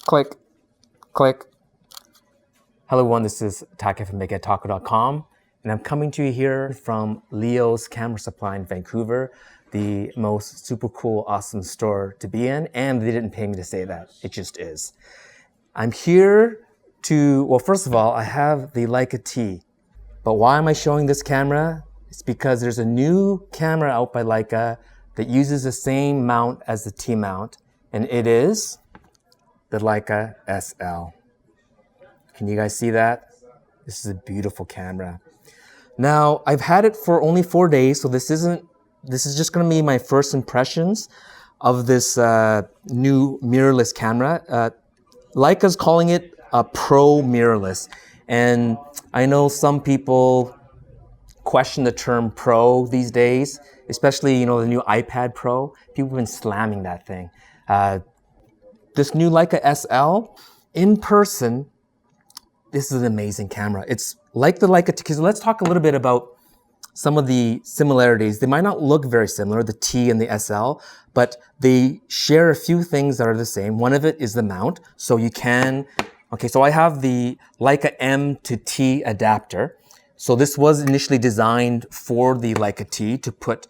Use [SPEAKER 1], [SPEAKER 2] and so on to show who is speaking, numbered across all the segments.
[SPEAKER 1] Click, click. Hello everyone, this is Taka from bigheadtaco.com, and I'm coming to you here from Leo's Camera Supply in Vancouver, the most super cool, awesome store to be in, and they didn't pay me to say that, it just is. I'm here to, well, first of all, I have the Leica T, but why am I showing this camera? It's because there's a new camera out by Leica that uses the same mount as the T mount, and it is the Leica SL. Can you guys see that? This is a beautiful camera. Now, I've had it for only 4 days, so this is just gonna be my first impressions of this new mirrorless camera. Leica's calling it a Pro mirrorless. And I know some people question the term Pro these days, especially, the new iPad Pro. People have been slamming that thing. This new Leica SL, in person, this is an amazing camera. It's like the Leica T, because let's talk a little bit about some of the similarities. They might not look very similar, the T and the SL, but they share a few things that are the same. One of it is the mount. So you can, so I have the Leica M to T adapter. So this was initially designed for the Leica T to put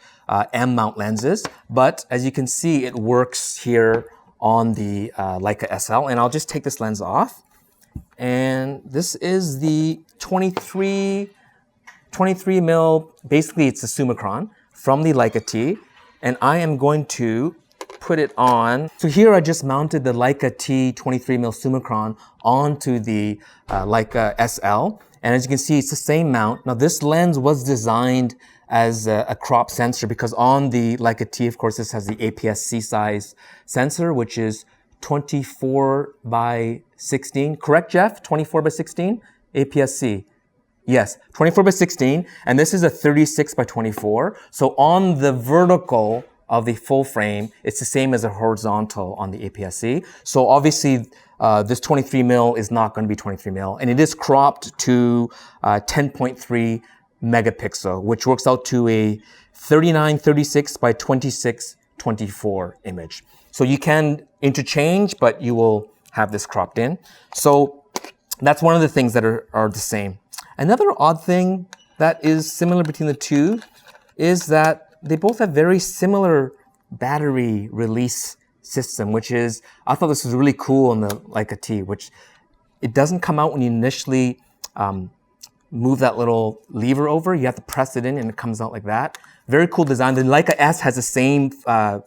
[SPEAKER 1] M mount lenses, but as you can see, it works here on the Leica SL. And I'll just take this lens off. And this is the 23 mil, basically it's a Summicron from the Leica T. And I am going to put it on. So here I just mounted the Leica T 23 mil Summicron onto the Leica SL. And as you can see, it's the same mount. Now this lens was designed as a crop sensor because on the Leica T, of course, this has the APS-C size sensor, which is 24 by 16. Correct, Jeff? 24 by 16? APS-C. Yes, 24 by 16. And this is a 36 by 24. So on the vertical of the full frame, it's the same as a horizontal on the APS-C. So obviously, this 23 mil is not going to be 23 mil. And it is cropped to 10.3 megapixel, which works out to a 3936 by 2624 image. So you can interchange, but you will have this cropped in. So that's one of the things that are the same. Another odd thing that is similar between the two is that they both have very similar battery release system, which is, I thought this was really cool on the Leica T, which it doesn't come out when you initially move that little lever over. You have to press it in and it comes out like that. Very cool design. The Leica S has the same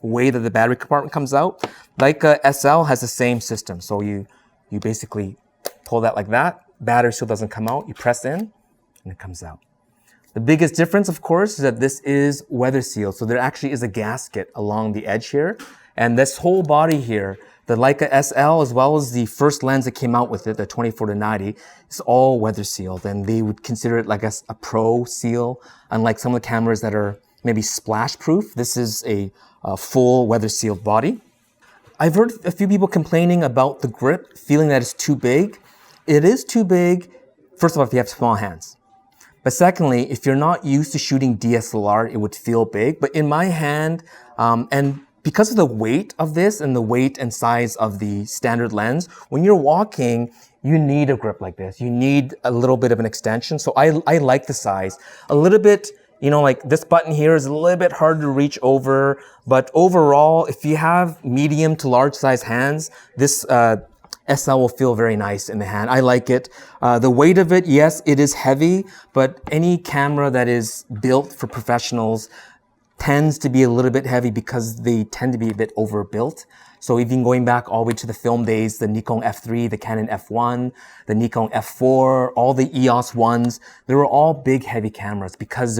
[SPEAKER 1] way that the battery compartment comes out. Leica SL has the same system. So you basically pull that like that. Battery still doesn't come out. You press in and it comes out. The biggest difference, of course, is that this is weather sealed. So there actually is a gasket along the edge here. And this whole body here, the Leica SL, as well as the first lens that came out with it, the 24-90, is all weather sealed. And they would consider it like a pro seal, unlike some of the cameras that are maybe splash proof. This is a full weather sealed body. I've heard a few people complaining about the grip, feeling that it's too big. It is too big, first of all, if you have small hands. But secondly, if you're not used to shooting DSLR, it would feel big. But in my hand, and because of the weight of this and the weight and size of the standard lens, when you're walking, you need a grip like this. You need a little bit of an extension. So I like the size. A little bit, like this button here is a little bit hard to reach over. But overall, if you have medium to large size hands, this SL will feel very nice in the hand. I like it. The weight of it, yes, it is heavy, but any camera that is built for professionals tends to be a little bit heavy because they tend to be a bit overbuilt. So even going back all the way to the film days, the Nikon F3, the Canon F1, the Nikon F4, all the EOS ones, they were all big, heavy cameras because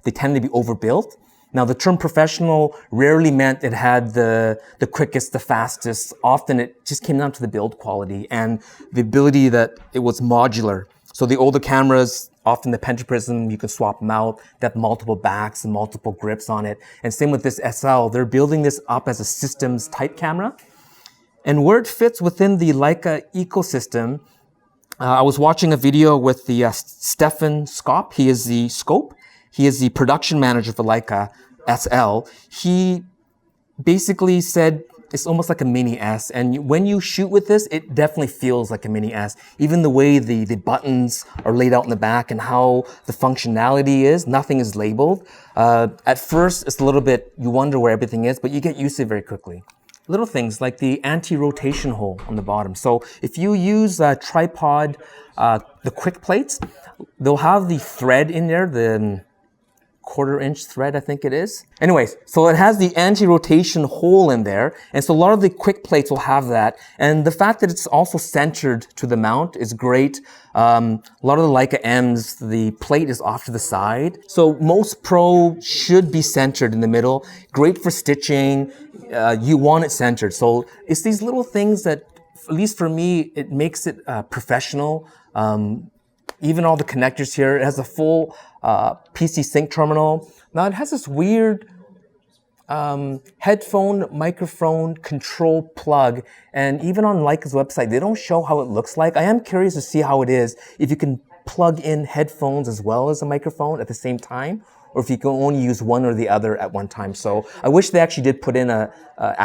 [SPEAKER 1] they tend to be overbuilt. Now, the term professional rarely meant it had the quickest, the fastest. Often it just came down to the build quality and the ability that it was modular. So the older cameras, often the pentaprism, you can swap them out. They have multiple backs and multiple grips on it. And same with this SL. They're building this up as a systems type camera. And where it fits within the Leica ecosystem, I was watching a video with the Stefan Skop. He is the production manager for Leica SL. He basically said it's almost like a mini S. And when you shoot with this, it definitely feels like a mini S. Even the way the buttons are laid out in the back and how the functionality is, nothing is labeled. At first, it's a little bit, you wonder where everything is, but you get used to it very quickly. Little things like the anti-rotation hole on the bottom. So if you use a tripod, the quick plates, they'll have the thread in there, the 1/4 inch thread, I think it is. Anyways, so it has the anti-rotation hole in there. And so a lot of the quick plates will have that. And the fact that it's also centered to the mount is great. A lot of the Leica M's, the plate is off to the side. So most Pro should be centered in the middle. Great for stitching. You want it centered. So it's these little things that, at least for me, it makes it professional. Even all the connectors here, it has a full PC sync terminal. Now it has this weird headphone, microphone, control plug, and even on Leica's website, they don't show how it looks like. I am curious to see how it is, if you can plug in headphones as well as a microphone at the same time, or if you can only use one or the other at one time. So I wish they actually did put in a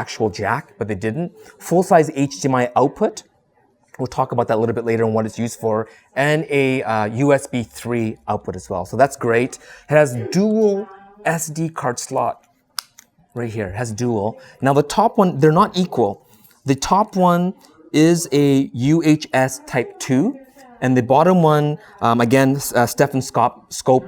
[SPEAKER 1] actual jack, but they didn't. Full-size HDMI output. We'll talk about that a little bit later and what it's used for, and a USB 3 output as well. So that's great. It has dual SD card slot right here. It has dual. Now the top one, they're not equal. The top one is a UHS Type 2, and the bottom one, again, Stefan Scope,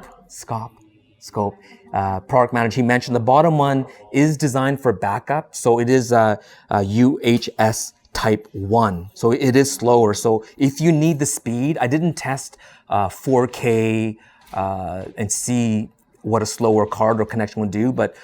[SPEAKER 1] product manager, he mentioned the bottom one is designed for backup. So it is a UHS Type 1. So it is slower. So if you need the speed, I didn't test 4K and see what a slower card or connection would do, but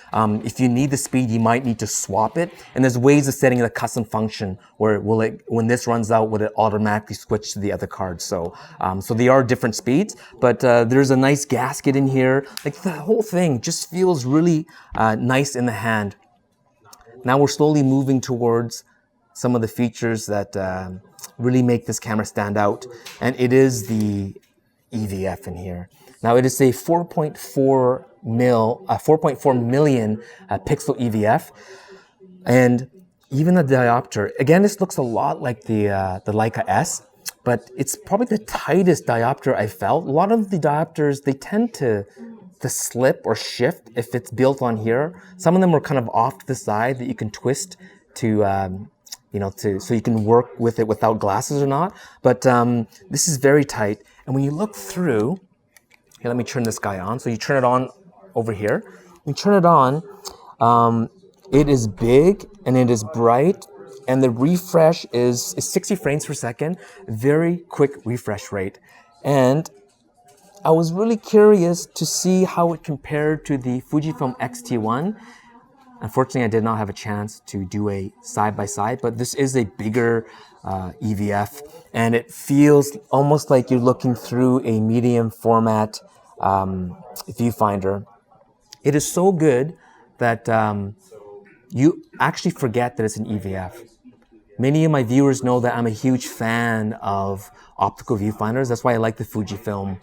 [SPEAKER 1] if you need the speed, you might need to swap it. And there's ways of setting a custom function where when this runs out, will it automatically switch to the other card? So so they are different speeds, but there's a nice gasket in here. Like the whole thing just feels really nice in the hand. Now we're slowly moving towards some of the features that really make this camera stand out, and it is the EVF in here. Now it is a 4.4 million pixel EVF, and even the diopter. Again, this looks a lot like the Leica S, but it's probably the tightest diopter I felt. A lot of the diopters, they tend to slip or shift if it's built on here. Some of them are kind of off to the side that you can twist to so you can work with it without glasses or not. But this is very tight. And when you look through, here, let me turn this guy on. So you turn it on over here. When you turn it on, it is big and it is bright. And the refresh is 60 frames per second. Very quick refresh rate. And I was really curious to see how it compared to the Fujifilm X-T1. Unfortunately, I did not have a chance to do a side-by-side, but this is a bigger EVF, and it feels almost like you're looking through a medium format viewfinder. It is so good that you actually forget that it's an EVF. Many of my viewers know that I'm a huge fan of optical viewfinders. That's why I like the Fujifilm,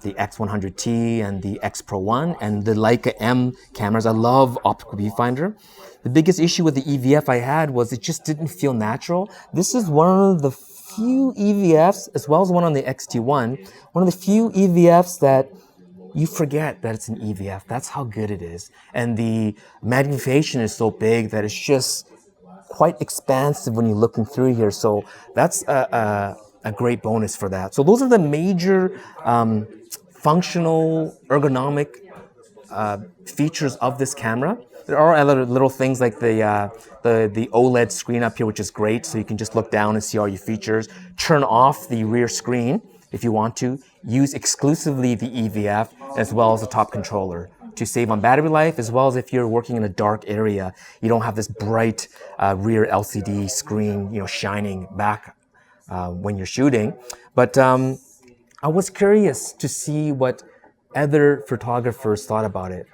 [SPEAKER 1] the X100T and the X Pro 1 and the Leica M cameras. I love optical viewfinder. The biggest issue with the EVF I had was it just didn't feel natural. This is one of the few EVFs, as well as one on the X-T1, one of the few EVFs that you forget that it's an EVF. That's how good it is. And the magnification is so big that it's just quite expansive when you're looking through here. So that's a great bonus for that. So those are the major functional, ergonomic features of this camera. There are other little things like the OLED screen up here, which is great. So you can just look down and see all your features. Turn off the rear screen if you want to. Use exclusively the EVF as well as the top controller to save on battery life, as well as if you're working in a dark area, you don't have this bright rear LCD screen, shining back when you're shooting. But I was curious to see what other photographers thought about it.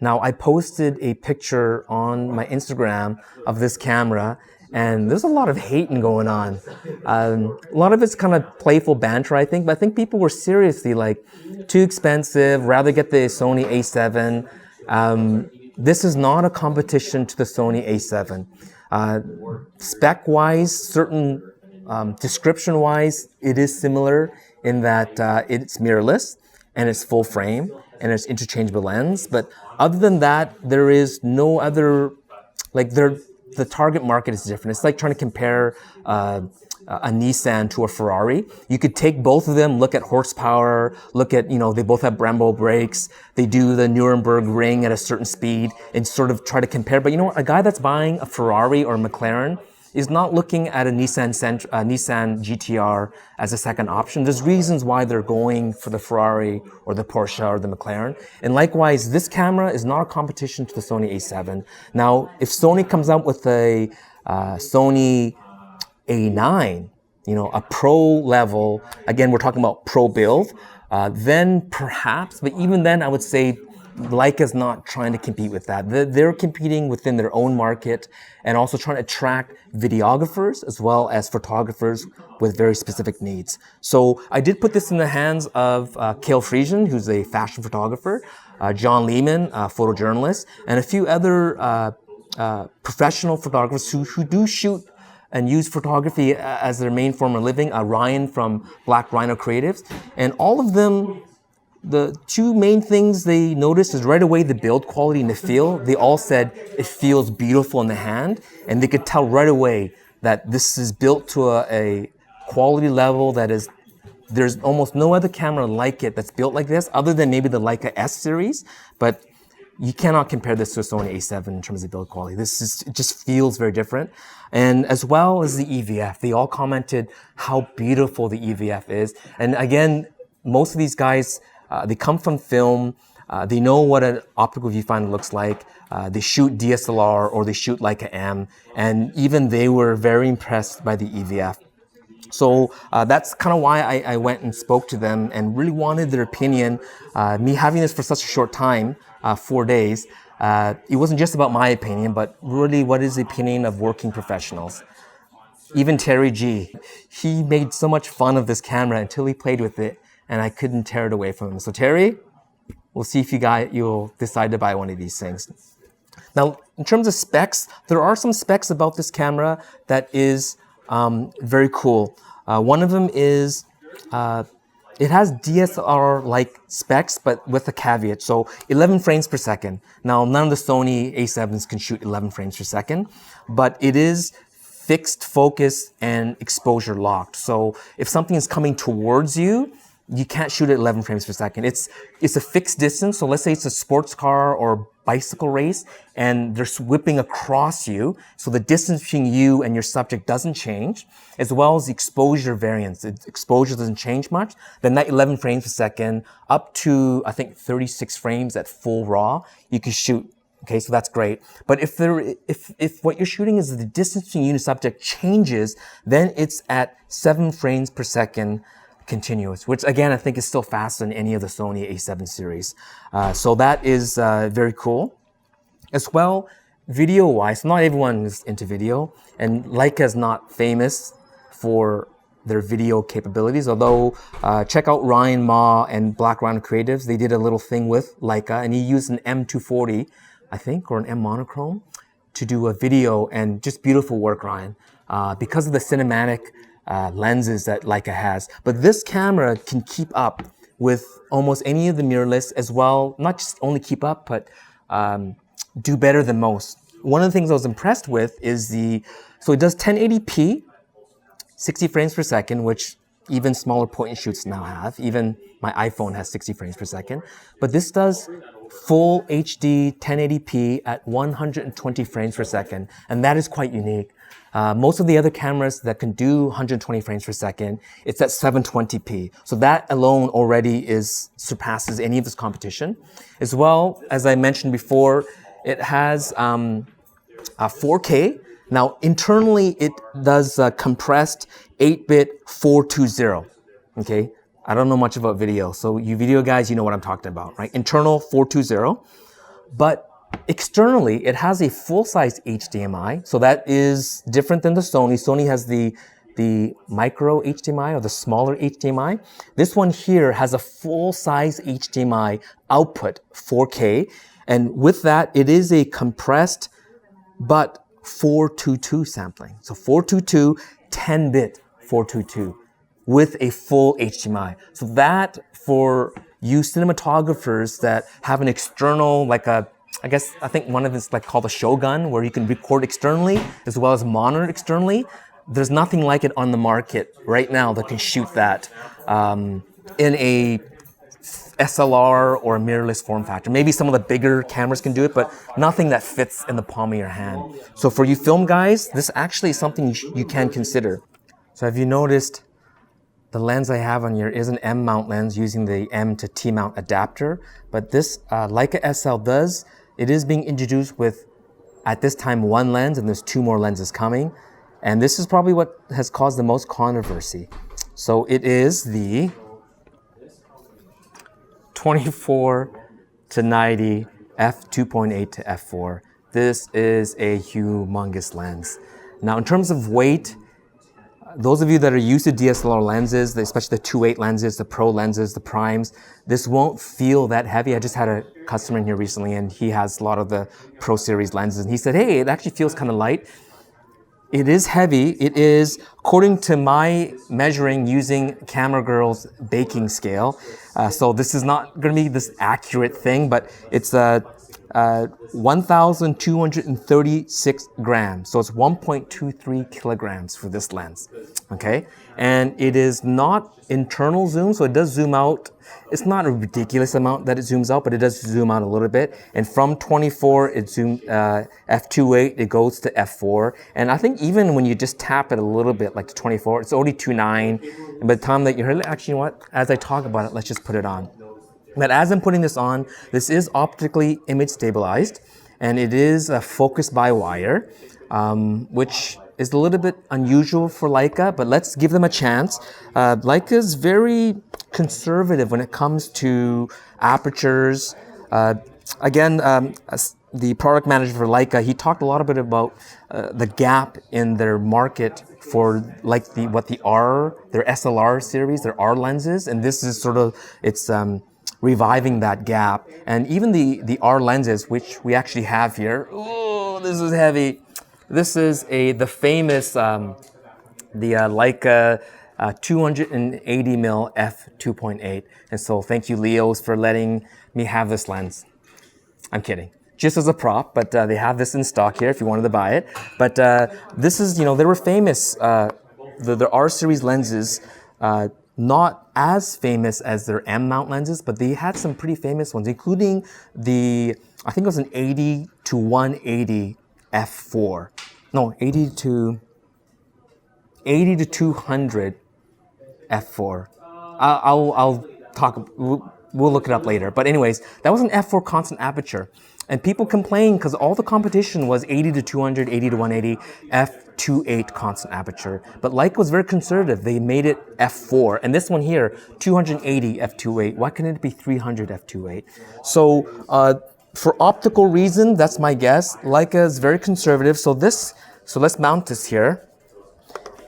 [SPEAKER 1] Now, I posted a picture on my Instagram of this camera, and there's a lot of hating going on. A lot of it's kind of playful banter, I think, but I think people were seriously like, too expensive, rather get the Sony A7. This is not a competition to the Sony A7. Spec-wise, certain description-wise, it is similar in that it's mirrorless and it's full frame and it's interchangeable lens. But other than that, there is no other, like the target market is different. It's like trying to compare a Nissan to a Ferrari. You could take both of them, look at horsepower, look at, they both have Brembo brakes. They do the Nuremberg ring at a certain speed and sort of try to compare. But you know what? A guy that's buying a Ferrari or a McLaren is not looking at a Nissan GTR as a second option. There's reasons why they're going for the Ferrari or the Porsche or the McLaren. And likewise, this camera is not a competition to the Sony A7. Now, if Sony comes out with a Sony A9, a pro level, again, we're talking about pro build, then perhaps, but even then I would say Leica's not trying to compete with that. They're competing within their own market and also trying to attract videographers as well as photographers with very specific needs. So I did put this in the hands of Cale Friesian, who's a fashion photographer, John Lehman, a photojournalist, and a few other professional photographers who do shoot and use photography as their main form of living. Ryan from Black Rhino Creatives. And all of them, the two main things they noticed is right away the build quality and the feel. They all said it feels beautiful in the hand, and they could tell right away that this is built to a quality level that is, there's almost no other camera like it that's built like this, other than maybe the Leica S series, but you cannot compare this to a Sony A7 in terms of build quality. It just feels very different. And as well as the EVF, they all commented how beautiful the EVF is. And again, most of these guys, they come from film. They know what an optical viewfinder looks like. They shoot DSLR or they shoot Leica M. And even they were very impressed by the EVF. So that's kind of why I went and spoke to them and really wanted their opinion. Me having this for such a short time, 4 days, it wasn't just about my opinion, but really what is the opinion of working professionals. Even Terry G, he made so much fun of this camera until he played with it, and I couldn't tear it away from him. So Terry, we'll see if you'll decide to buy one of these things. Now, in terms of specs, there are some specs about this camera that is very cool. One of them is it has DSLR-like specs, but with a caveat. So 11 frames per second. Now, none of the Sony A7s can shoot 11 frames per second, but it is fixed focus and exposure locked. So if something is coming towards you, you can't shoot at 11 frames per second. It's a fixed distance. So let's say it's a sports car or bicycle race and they're whipping across you. So the distance between you and your subject doesn't change, as well as the exposure variance. The exposure doesn't change much. Then that 11 frames per second up to, I think, 36 frames at full RAW, you can shoot. Okay, so that's great. But if what you're shooting is the distance between you and the subject changes, then it's at 7 frames per second continuous, which again, I think is still faster than any of the Sony A7 series. So that is very cool. As well, video-wise, not everyone is into video, and Leica is not famous for their video capabilities, although check out Ryan Ma and Black Rhino Creatives. They did a little thing with Leica, and he used an M240, I think, or an M monochrome to do a video, and just beautiful work, Ryan, because of the cinematic lenses that Leica has. But this camera can keep up with almost any of the mirrorless as well, not just only keep up, but do better than most. One of the things I was impressed with is so it does 1080p, 60 frames per second, which even smaller point and shoots now have. Even my iPhone has 60 frames per second. But this does full HD 1080p at 120 frames per second, and that is quite unique. Most of the other cameras that can do 120 frames per second, it's at 720p. So that alone already surpasses any of this competition. As well, as I mentioned before, it has 4K. Now, internally, it does compressed 8-bit 420. Okay, I don't know much about video, so you video guys, you know what I'm talking about, right? Internal 420, but externally, it has a full-size HDMI, so that is different than the Sony. Sony has the micro HDMI or the smaller HDMI. This one here has a full-size HDMI output, 4K, and with that, it is a compressed but 422 sampling. So 422, 10-bit 422 with a full HDMI. So that for you cinematographers that have an external, like a, I think one of it's like called a Shogun, where you can record externally as well as monitor externally. There's nothing like it on the market right now that can shoot that in a SLR or a mirrorless form factor. Maybe some of the bigger cameras can do it, but nothing that fits in the palm of your hand. So for you film guys, this actually is something you can consider. So have you noticed the lens I have on here is an M mount lens using the M to T mount adapter, but this Leica SL does, it is being introduced with, at this time, one lens, and there's two more lenses coming. And this is probably what has caused the most controversy. So it is the 24 to 90 f2.8 to f4. This is a humongous lens. Now in terms of weight, those of you that are used to DSLR lenses, especially the 2.8 lenses, the pro lenses, the primes, this won't feel that heavy. I just had a customer in here recently and he has a lot of the Pro Series lenses and he said, hey, it actually feels kind of light. It is heavy. It is, according to my measuring using Camera Girl's baking scale. So this is not going to be this accurate thing, but it's 1,236 grams. So it's 1.23 kilograms for this lens. Okay. And it is not internal zoom. So it does zoom out. It's not a ridiculous amount that it zooms out, but it does zoom out a little bit. And from 24, it zoomed f2.8, it goes to f4. And I think even when you just tap it a little bit, like to 24, it's already 2.9. And by the time that you heard it, actually, you know what? As I talk about it, let's just put it on. But as I'm putting this on, this is optically image stabilized, and it is focused by wire, which is a little bit unusual for Leica, but let's give them a chance. Leica is very conservative when it comes to apertures. Again, the product manager for Leica, he talked a lot about the gap in their market for like their SLR series, their R lenses, and this is sort of, it's reviving that gap. And even the R lenses, which we actually have here, oh, this is heavy. This is the famous, the Leica 280mm f2.8. And so thank you, Leos, for letting me have this lens. I'm kidding. Just as a prop, but they have this in stock here if you wanted to buy it. But this is, they were famous, the R series lenses, not as famous as their M mount lenses, but they had some pretty famous ones, including I think it was an 80 to 180 f4. No, 80 to 200 f4. I'll talk, we'll look it up later. But anyways, that was an f4 constant aperture. And people complained because all the competition was 80 to 200, 80 to 180, f2.8 constant aperture. But Leica was very conservative. They made it f4. And this one here, 280 f2.8. Why couldn't it be 300 f2.8? So for optical reason, that's my guess. Leica is very conservative. So let's mount this here.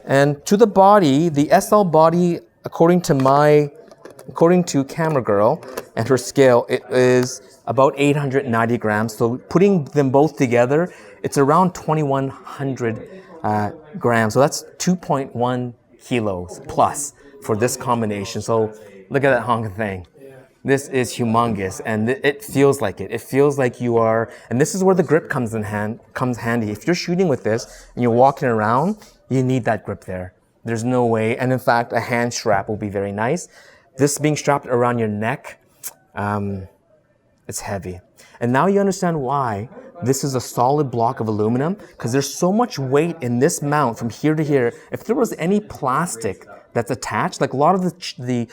[SPEAKER 1] And to the body, the SL body, according to Camera Girl and her scale, it is about 890 grams. So putting them both together, it's around 2,100 grams. So that's 2.1 kilos plus for this combination. So look at that honking thing. This is humongous, and it feels like it. It feels like you are, and this is where the grip comes handy. If you're shooting with this and you're walking around, you need that grip there. There's no way, and in fact, a hand strap will be very nice. This being strapped around your neck, it's heavy. And now you understand why this is a solid block of aluminum, because there's so much weight in this mount from here to here. If there was any plastic that's attached, like a lot of they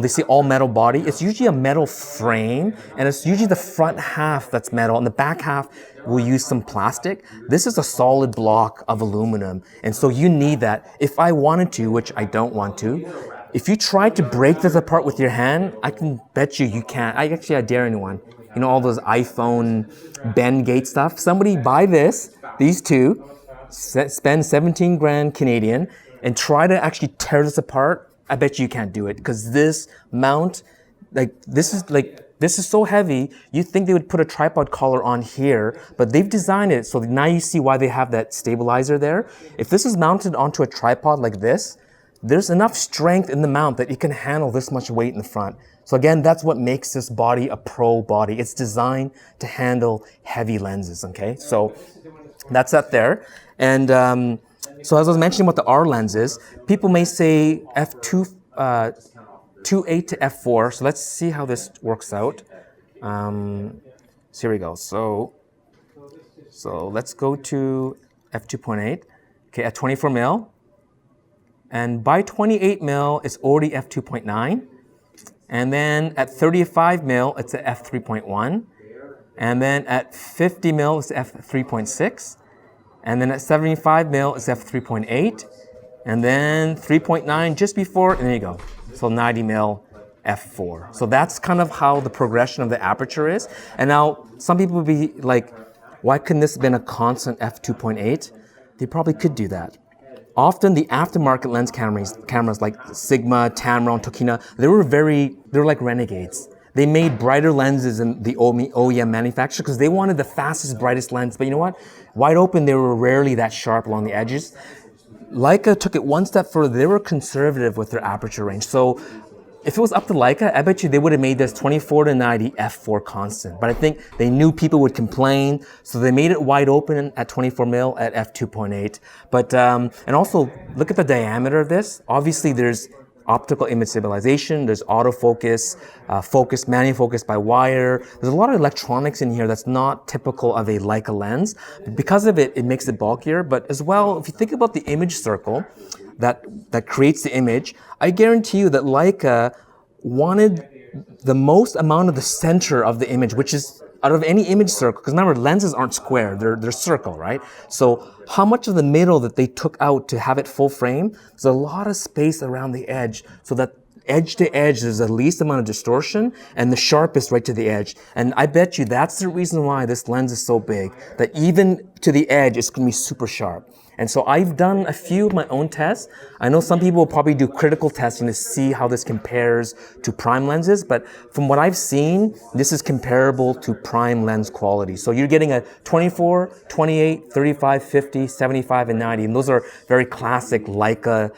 [SPEAKER 1] say all metal body, it's usually a metal frame, and it's usually the front half that's metal, and the back half will use some plastic. This is a solid block of aluminum, and so you need that. If I wanted to, which I don't want to, if you tried to break this apart with your hand, I can bet you can't. I dare anyone. You know, all those iPhone bend gate stuff. Somebody buy these two, spend 17 grand Canadian, and try to actually tear this apart. I bet you can't do it, because this mount, this is like This is so heavy, you'd think they would put a tripod collar on here, but they've designed it so now you see why they have that stabilizer there. If this is mounted onto a tripod like this, there's enough strength in the mount that it can handle this much weight in the front. So again, that's what makes this body a pro body. It's designed to handle heavy lenses, okay? So that's that there. And so as I was mentioning about the R lenses, people may say f2, 2.8 to f4. So let's see how this works out. So here we go. So let's go to f2.8. Okay, at 24 mil. And by 28 mil, it's already f2.9. And then at 35 mil, it's at f3.1. And then at 50 mil, it's f3.6. And then at 75 mil, it's f3.8. And then 3.9 just before, and there you go. So 90 mil f4. So that's kind of how the progression of the aperture is. And now some people would be like, why couldn't this have been a constant f2.8? They probably could do that. Often the aftermarket lens cameras like Sigma, Tamron, Tokina, they were like renegades. They made brighter lenses than the OEM manufacturer because they wanted the fastest, brightest lens. But you know what? Wide open, they were rarely that sharp along the edges. Leica took it one step further. They were conservative with their aperture range. So if it was up to Leica, I bet you they would have made this 24 to 90 f4 constant. But I think they knew people would complain, so they made it wide open at 24 mil at f2.8. But and also look at the diameter of this. Obviously, there's optical image stabilization, there's autofocus, focus, manual focus by wire. There's a lot of electronics in here that's not typical of a Leica lens. But because of it, it makes it bulkier. But as well, if you think about the image circle that creates the image, I guarantee you that Leica wanted the most amount of the center of the image, which is out of any image circle, because remember, lenses aren't square, they're circle, right? So how much of the middle that they took out to have it full frame, there's a lot of space around the edge so that edge to edge there's the least amount of distortion and the sharpest right to the edge. And I bet you that's the reason why this lens is so big, that even to the edge it's going to be super sharp. And so I've done a few of my own tests. I know some people will probably do critical testing to see how this compares to prime lenses, but from what I've seen, this is comparable to prime lens quality. So you're getting a 24, 28, 35, 50, 75, and 90. And those are very classic Leica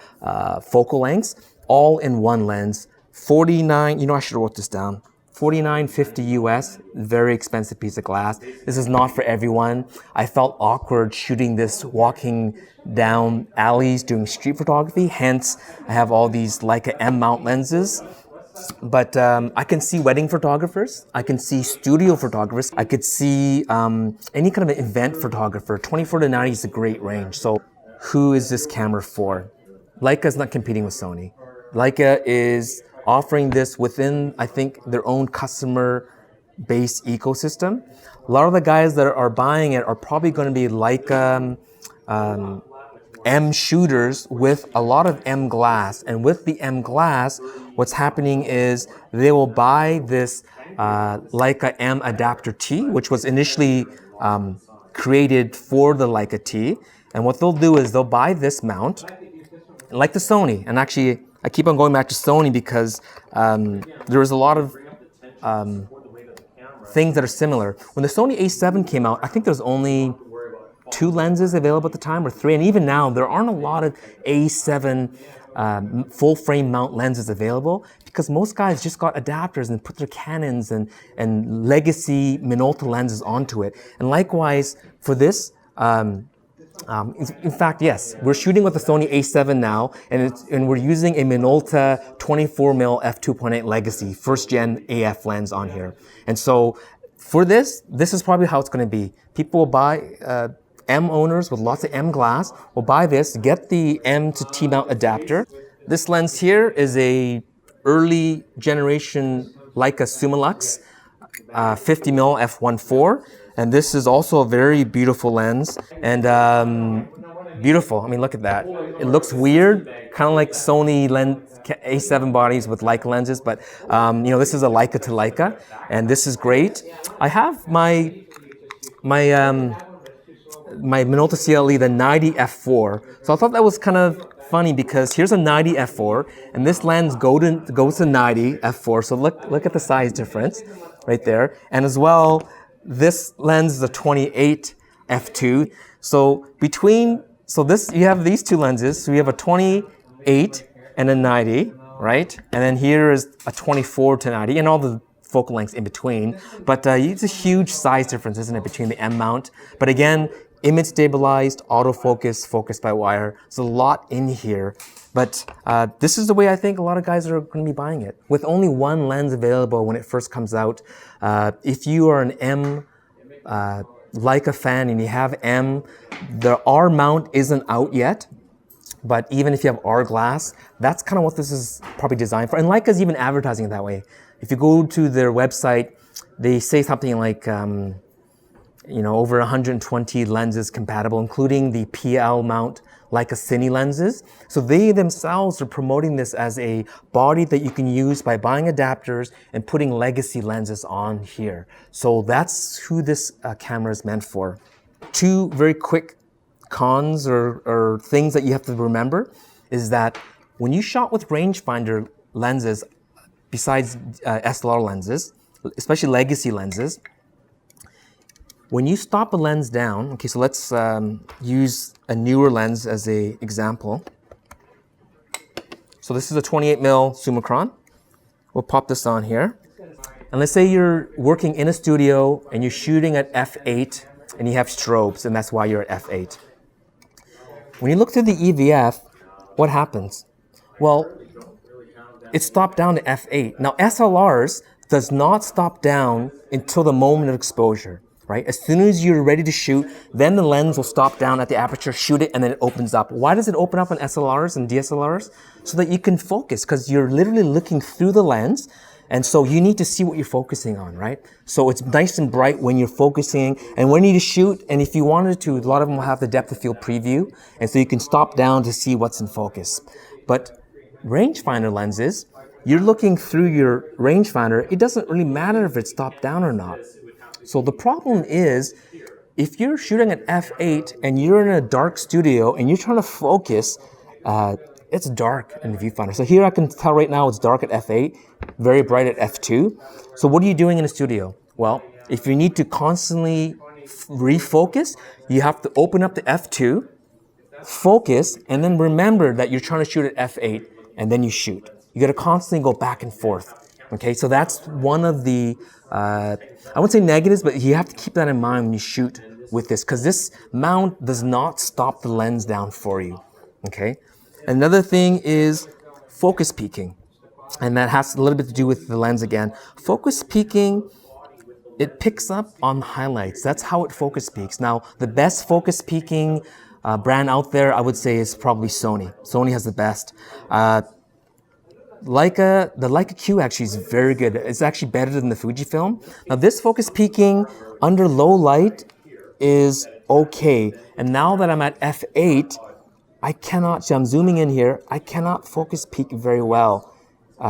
[SPEAKER 1] focal lengths, all in one lens. 49, I should have wrote this down. $49.50 US, very expensive piece of glass. This is not for everyone. I felt awkward shooting this walking down alleys doing street photography. Hence, I have all these Leica M mount lenses. But I can see wedding photographers. I can see studio photographers. I could see any kind of an event photographer. 24 to 90 is a great range. So who is this camera for? Leica is not competing with Sony. Leica is offering this within, I think, their own customer-based ecosystem. A lot of the guys that are buying it are probably going to be Leica M shooters with a lot of M glass. And with the M glass, what's happening is they will buy this Leica M adapter T, which was initially created for the Leica T. And what they'll do is they'll buy this mount, like the Sony, and actually I keep on going back to Sony because there was a lot of things that are similar. When the Sony A7 came out, I think there was only 2 lenses available at the time, or 3, and even now there aren't a lot of A7 full frame mount lenses available because most guys just got adapters and put their Canons and legacy Minolta lenses onto it. And likewise for this, in fact, yes, we're shooting with the Sony A7 now, and we're using a Minolta 24mm f2.8 Legacy first gen AF lens on here. And so for this is probably how it's going to be. People will buy, M owners with lots of M glass will buy this, get the M to T mount adapter. This lens here is a early generation Leica Summilux 50mm f1.4. And this is also a very beautiful lens, and beautiful. I mean, look at that. It looks weird, kind of like Sony A7 bodies with Leica lenses, but this is a Leica to Leica, and this is great. I have my Minolta CLE, the 90 f4. So I thought that was kind of funny because here's a 90 f4, and this lens goes to 90 f4. So look at the size difference. right there. And as well, this lens is a 28 f2. So you have these two lenses. So you have a 28 and a 90, right? And then here is a 24 to 90 and all the focal lengths in between. But it's a huge size difference, isn't it, between the M mount? But again, image stabilized, autofocus, focus by wire. There's a lot in here. But this is the way I think a lot of guys are going to be buying it. With only one lens available when it first comes out, if you are an M Leica fan and you have M, the R mount isn't out yet. But even if you have R glass, that's kind of what this is probably designed for. And Leica's even advertising it that way. If you go to their website, they say something like, over 120 lenses compatible, including the PL mount Leica Cine lenses. So they themselves are promoting this as a body that you can use by buying adapters and putting legacy lenses on here. So that's who this camera is meant for. Two very quick cons or things that you have to remember is that when you shot with rangefinder lenses, besides SLR lenses, especially legacy lenses, when you stop a lens down, okay, so let's use a newer lens as an example. So this is a 28mm Summicron. We'll pop this on here. And let's say you're working in a studio and you're shooting at f8 and you have strobes, and that's why you're at f8. When you look through the EVF, what happens? Well, it stopped down to f8. Now SLRs does not stop down until the moment of exposure, right? As soon as you're ready to shoot, then the lens will stop down at the aperture, shoot it, and then it opens up. Why does it open up on SLRs and DSLRs? So that you can focus, because you're literally looking through the lens, and so you need to see what you're focusing on, right? So it's nice and bright when you're focusing, and when you need to shoot, and if you wanted to, a lot of them will have the depth of field preview, and so you can stop down to see what's in focus. But rangefinder lenses, you're looking through your rangefinder, it doesn't really matter if it's stopped down or not. So the problem is, if you're shooting at f8 and you're in a dark studio and you're trying to focus, it's dark in the viewfinder. So here I can tell right now it's dark at f8, very bright at f2. So what are you doing in a studio? Well, if you need to constantly refocus, you have to open up the f2, focus, and then remember that you're trying to shoot at f8, and then you shoot. You got to constantly go back and forth. Okay, so that's one of the, I wouldn't say negatives, but you have to keep that in mind when you shoot with this, because this mount does not stop the lens down for you. Okay. Another thing is focus peaking, and that has a little bit to do with the lens again. Focus peaking, it picks up on highlights. That's how it focus peaks. Now, the best focus peaking brand out there, I would say, is probably Sony. Sony has the best. The Leica Q actually is very good. It's actually better than the Fujifilm. Now, this focus peaking under low light is okay. And now that I'm at f8, so I'm zooming in here, I cannot focus peak very well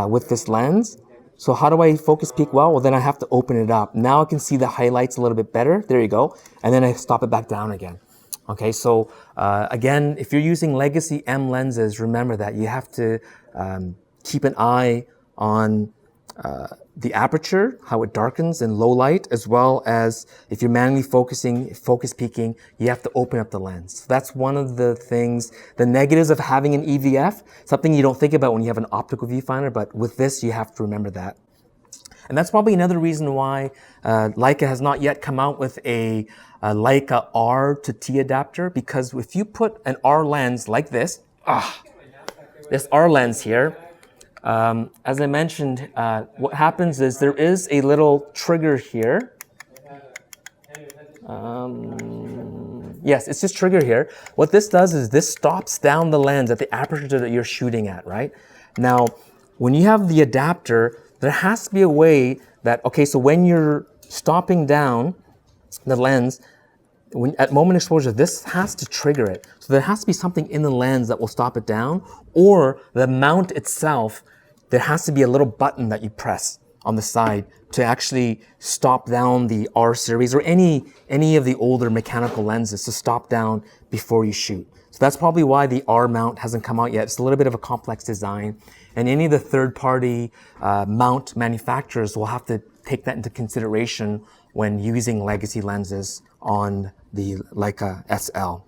[SPEAKER 1] with this lens. So how do I focus peak well? Well, then I have to open it up. Now I can see the highlights a little bit better. There you go. And then I stop it back down again. Okay, so again, if you're using legacy M lenses, remember that you have to keep an eye on the aperture, how it darkens in low light, as well as if you're manually focus peaking, you have to open up the lens. So that's one of the things, the negatives of having an EVF, something you don't think about when you have an optical viewfinder, but with this, you have to remember that. And that's probably another reason why Leica has not yet come out with a Leica R to T adapter, because if you put an R lens like this R lens here, as I mentioned, what happens is there is a little trigger here. Yes, it's this trigger here. What this does is this stops down the lens at the aperture that you're shooting at, right? Now, when you have the adapter, there has to be a way that, okay, so when you're stopping down the lens, at moment exposure, this has to trigger it. So there has to be something in the lens that will stop it down, or the mount itself, there has to be a little button that you press on the side to actually stop down the R series or any of the older mechanical lenses to stop down before you shoot. So that's probably why the R mount hasn't come out yet. It's a little bit of a complex design, and any of the third-party mount manufacturers will have to take that into consideration when using legacy lenses on the Leica SL.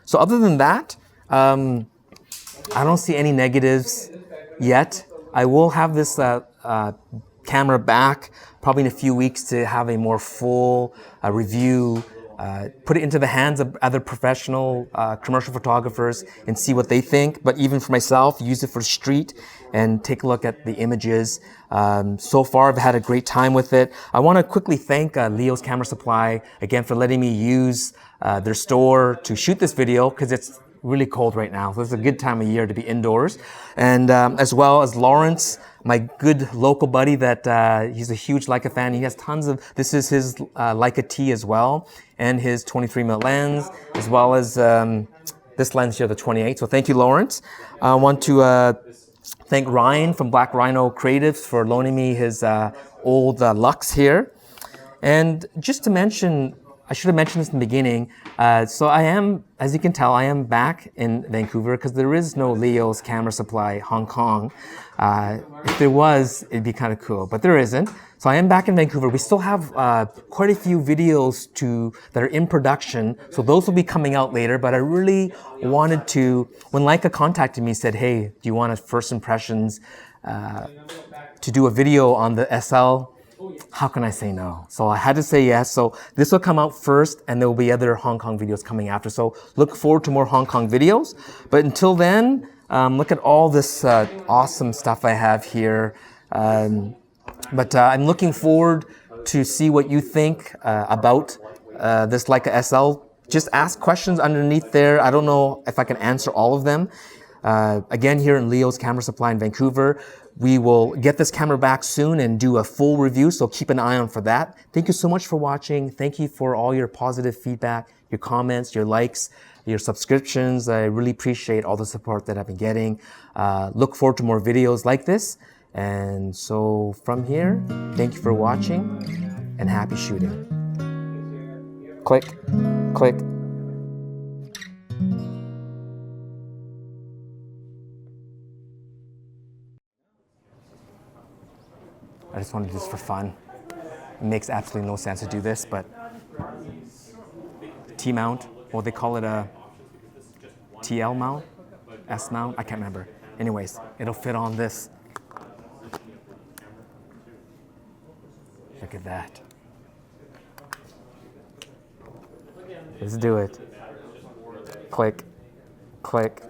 [SPEAKER 1] So other than that, I don't see any negatives yet. I will have this camera back probably in a few weeks to have a more full review, put it into the hands of other professional commercial photographers and see what they think. But even for myself, use it for street and take a look at the images. So far, I've had a great time with it. I want to quickly thank Leo's Camera Supply again for letting me use their store to shoot this video, because it's really cold right now. So it's a good time of year to be indoors. And as well as Lawrence, my good local buddy that he's a huge Leica fan. He has tons of, this is his Leica T as well, and his 23mm lens, as well as this lens here, the 28. So thank you, Lawrence. I want to thank Ryan from Black Rhino Creatives for loaning me his old Lux here. And just to mention, I should have mentioned this in the beginning. So I am, as you can tell, I am back in Vancouver because there is no Leo's Camera Supply Hong Kong. If there was, it'd be kind of cool, but there isn't. So I am back in Vancouver. We still have quite a few videos that are in production. So those will be coming out later, but I really wanted to, when Leica contacted me, said, hey, do you want a first impressions to do a video on the SL? How can I say no? So I had to say yes. So this will come out first, and there will be other Hong Kong videos coming after. So look forward to more Hong Kong videos. But until then, look at all this awesome stuff I have here. I'm looking forward to see what you think about this Leica SL. Just ask questions underneath there. I don't know if I can answer all of them. Again, here in Leo's Camera Supply in Vancouver, we will get this camera back soon and do a full review, so keep an eye on for that. Thank you so much for watching. Thank you for all your positive feedback, your comments, your likes, your subscriptions. I really appreciate all the support that I've been getting. Look forward to more videos like this. And so from here, thank you for watching and happy shooting. Click, click. I just want to do this for fun. It makes absolutely no sense to do this, but T-mount, or they call it a TL mount, S mount, I can't remember. Anyways, it'll fit on this. Look at that. Let's do it. Click, click.